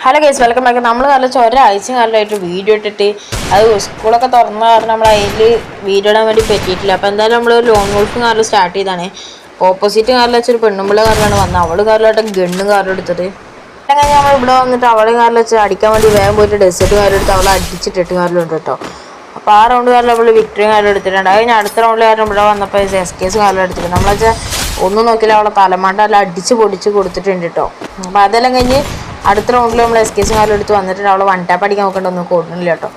Hello guys, welcome back. നമ്മൾ ഒരാഴ്ച കാലമായിട്ട് വീഡിയോ ഇട്ടിട്ട് അത് സ്കൂളൊക്കെ തുറന്ന കാരണം നമ്മൾ അതിൽ വീഡിയോ ഇടാൻ വേണ്ടി പറ്റിയിട്ടില്ല. അപ്പോൾ എന്തായാലും നമ്മൾ ലോൺ വോൾഫ് കാറിൽ സ്റ്റാർട്ട് ചെയ്താണ്. ഓപ്പോസിറ്റ് കാറിൽ വെച്ചൊരു പെണ്ണുമ്പിള്ള കാറിലാണ് വന്നത്. അവൾ കാറിലായിട്ട് ഗണ്ണ് കാറിലെടുത്തത്. അങ്ങനെ നമ്മൾ ഇവിടെ വന്നിട്ട് അവളെ കാറിൽ വെച്ച് അടിക്കാൻ വേണ്ടി വേഗം പോയിട്ട് ഡെസേർട്ട് കാറിലെടുത്ത് അവളെ അടിച്ചിട്ട് കാറിലുണ്ട് കേട്ടോ. അപ്പോൾ ആ റൗണ്ട് കാറിൽ നമ്മൾ വിക്ടറി കാറിലെടുത്തിട്ടുണ്ട്. അത് കഴിഞ്ഞ് അടുത്ത റൗണ്ട് കാരണം ഇവിടെ വന്നപ്പോൾ SKS കാറിലെടുത്തിട്ടുണ്ട്. നമ്മളെച്ചാൽ ഒന്നും നോക്കില്ല, അവളെ തലമാണ്ടെല്ലാം അടിച്ച് പൊടിച്ച് കൊടുത്തിട്ടുണ്ട് കേട്ടോ. അപ്പോൾ അതെല്ലാം കഴിഞ്ഞ് അടുത്ത റൗണ്ടിൽ നമ്മൾ SKS കാറിലെടുത്ത് വന്നിട്ട് അവൾ വൺ ടാപ്പ് അടിക്കാൻ നോക്കണ്ടൊന്നും കൊടുക്കുന്നില്ല കേട്ടോ.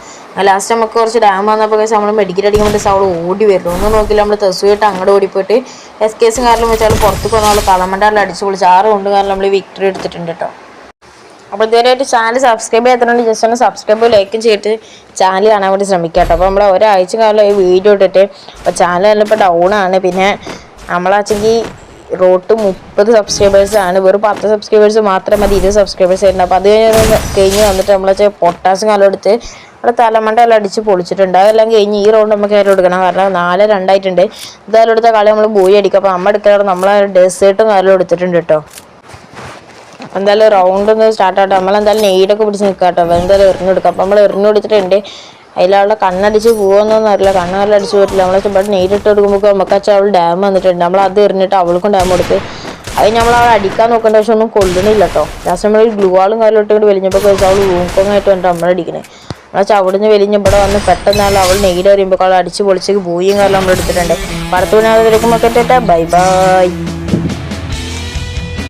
ലാസ്റ്റ് നമുക്ക് കുറച്ച് ഡാം വന്നപ്പോൾ നമ്മൾ മെഡിക്കൽ അടിക്കാൻ വേണ്ടി അവൾ ഓടി വരുന്നു. ഒന്നും നോക്കില്ല, നമ്മൾ തെസുമായിട്ട് അങ്ങോട്ട് ഓടിപ്പോയിട്ട് SKS കാറിലും വെച്ചാൽ പുറത്ത് വന്ന അവൾ തലമണ്ടാറിൽ അടിച്ച് പൊളിച്ച് 6 റൗണ്ട് കാറിൽ നമ്മൾ വിക്ടറി എടുത്തിട്ടുണ്ട് കേട്ടോ. അപ്പോൾ ഇതുവരെയായിട്ട് ചാനൽ സബ്സ്ക്രൈബ് ചെയ്യാത്തതുകൊണ്ട് ജസ്റ്റ് ഒന്ന് സബ്സ്ക്രൈബ് ലൈക്കും ചെയ്തിട്ട് ചാനൽ കാണാൻ വേണ്ടി ശ്രമിക്കാം കേട്ടോ. അപ്പോൾ നമ്മൾ ഒരാഴ്ച കാലം ഈ വീഡിയോ ഇട്ടിട്ട് അപ്പോൾ ചാനൽ ഇപ്പോൾ ഡൗൺ ആണ്. പിന്നെ നമ്മളാച്ചെങ്കിൽ റോട്ട് 30 സബ്സ്ക്രൈബേഴ്സാണ്, വെറും 10 സബ്സ്ക്രൈബേഴ്സ് മാത്രം മതി 20 സബ്സ്ക്രൈബേഴ്സ് ആയിരുന്നു. അപ്പോൾ അത് കഴിഞ്ഞ് വന്നിട്ട് നമ്മളാച്ചാൽ പൊട്ടാസ് കാലം എടുത്ത് അവിടെ തലമണ്ട എല്ലാം അടിച്ച് പൊളിച്ചിട്ടുണ്ട്. അതെല്ലാം കഴിഞ്ഞ് ഈ റൗണ്ട് നമുക്ക് കാര്യം എടുക്കണം, കാരണം 4-2 ആയിട്ടുണ്ട്. ഇതായാലും എടുത്ത കളി നമ്മൾ ബോയി അടിക്കും. അപ്പോൾ നമ്മൾ എടുക്കാറ് നമ്മൾ ഡെസേർട്ടും കാലം എടുത്തിട്ടുണ്ട് കേട്ടോ. എന്തായാലും റൗണ്ട് ഒന്ന് സ്റ്റാർട്ട് ആട്ടോ. നമ്മളെന്തായാലും നെയ്ഡൊക്കെ പിടിച്ച് നിൽക്കാം കേട്ടോ. എന്തായാലും എറിഞ്ഞെടുക്കാം. അപ്പോൾ നമ്മൾ എറിഞ്ഞെടുത്തിട്ടുണ്ട്. അതിലവളുടെ കണ്ണടിച്ച് പോകുമെന്നൊന്നും അറിയില്ല, കണ്ണെല്ലാം അടിച്ച് പോയിട്ടില്ല. നമ്മളെ ഇവിടെ നെയ്ഡിട്ട് കൊടുക്കുമ്പോൾ നമുക്ക് വെച്ചാൽ അവൾ ഡാം വന്നിട്ടുണ്ട്. നമ്മൾ അത് എറിഞ്ഞിട്ട് അവൾക്കും ഡാം കൊടുത്ത് അത് നമ്മൾ അവളെ അടിക്കാൻ നോക്കേണ്ട, പക്ഷെ ഒന്നും കൊള്ളുന്നില്ല കേട്ടോ. ലാസ്റ്റ് നമ്മൾ ഗ്ലൂ ആളും കാലിലോട്ട് ഇങ്ങോട്ട് വലിഞ്ഞപ്പോൾ കഴിച്ചാൽ അവൾ ഊക്കമായിട്ട് വന്നിട്ട് നമ്മളടിക്കണേ. നമ്മളെ അവിടുന്ന് വലിഞ്ഞ് ഇവിടെ വന്ന് പെട്ടെന്നാലും അവൾ നെയ്ഡ് എറിയുമ്പോൾ അവൾ അടിച്ച് പൊളിച്ചേക്ക് ബോയും കാലം നമ്മൾ എടുത്തിട്ടുണ്ട്. 10 മണി ആകുമ്പോഴേക്കും ബൈ ബൈ.